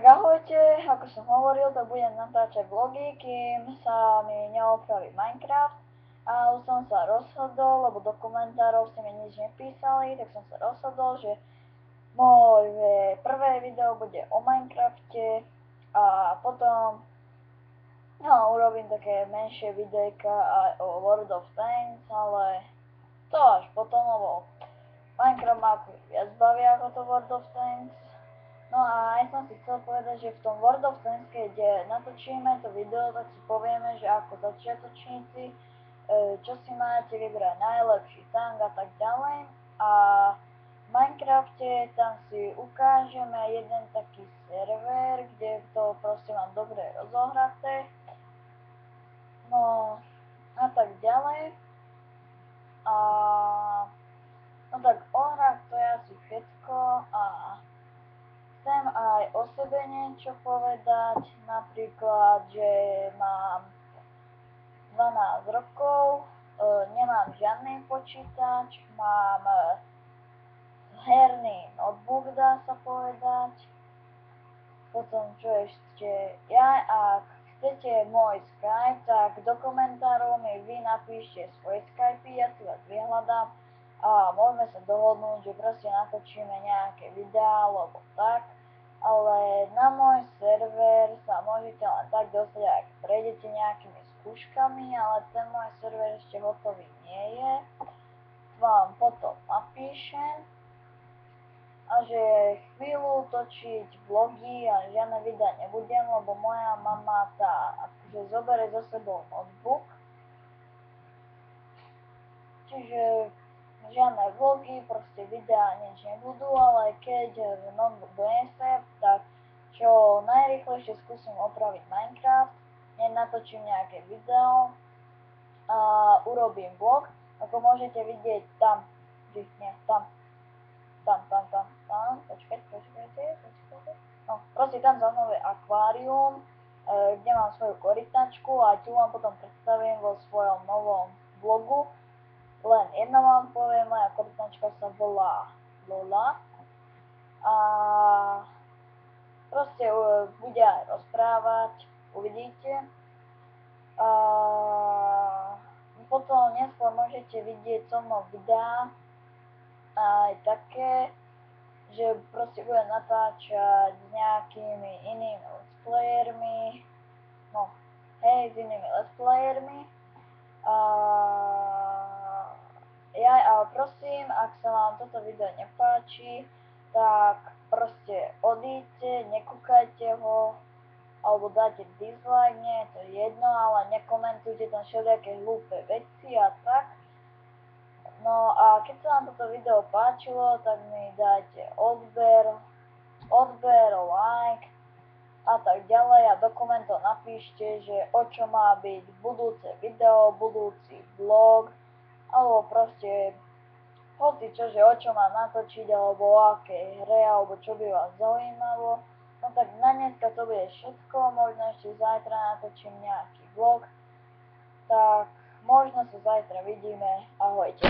Tak ahojte, ako som hovoril, tak budem natáčať vlogy, kým sa mi neopraví Minecraft. A už som sa rozhodol, lebo do komentárov ste mi nič nepísali, tak som sa rozhodol, že moje prvé video bude o Minecrafte a potom urobím také menšie videjka aj o World of Tanks, ale to až potom, lebo Minecraft ma ako viac baví ako to World of Tanks. No a aj som si chcel povedať, že v tom World of Tanks, keď natočíme to video, tak si povieme, že ako začiatočníci, čo si máte vybrať najlepší tank a tak ďalej. A v Minecrafte tam si ukážeme jeden taký server, kde to proste mám dobre rozohraté. No a tak ďalej. A no tak o hrách to je asi všetko a chcem aj o sebe niečo povedať, napríklad, že mám 12 rokov, nemám žiadny počítač, mám herný notebook, dá sa povedať. Potom čo ešte, ak chcete môj Skype, tak do komentárov mi vy napíšte svoje Skypey, ja si vás vyhľadám a môžeme sa dohodnúť, že proste natočíme nejaké videá alebo tak, ale na môj server sa môžete len tak dostať, ak prejdete nejakými skúškami, ale ten môj server ešte hotový nie je. Vám potom napíšem a že chvíľu točiť vlogy a žiadne videa nebudem, lebo moja mama akože zobere so sebou notebook. Čiže žiadne vlogy, proste videá nič nebudú, ale keď notebook donese, tak čo najrýchlejšie skúsim opraviť Minecraft, natočím nejaké video a urobím vlog, ako môžete vidieť tam, počkajte. No, proste tam za mnou je akvárium, kde mám svoju korytnačku a tu vám potom predstavím vo svojom novom vlogu. Len jedno vám poviem, moja korytnačka sa volá Lola a proste bude aj rozprávať, uvidíte. A potom neskôr môžete vidieť so mnou videá aj také, že proste budem natáčať s nejakými inými let's playermi, s inými let's playermi. A prosím, ak sa vám toto video nepáči, tak proste odíďte, nekúkajte ho, alebo dáte dislike, nie je to jedno, ale nekomentujte tam všelijaké hlúpe veci a tak. No a keď sa vám toto video páčilo, tak mi dajte odber, like a tak ďalej a do komentov napíšte, že o čo má byť budúce video, budúci vlog, alebo proste hocičo, že o čo mám natočiť, alebo o akej hre, alebo čo by vás zaujímalo. No tak na dneska to bude všetko, možno ešte zajtra natočím nejaký vlog, tak možno sa zajtra vidíme, ahojte.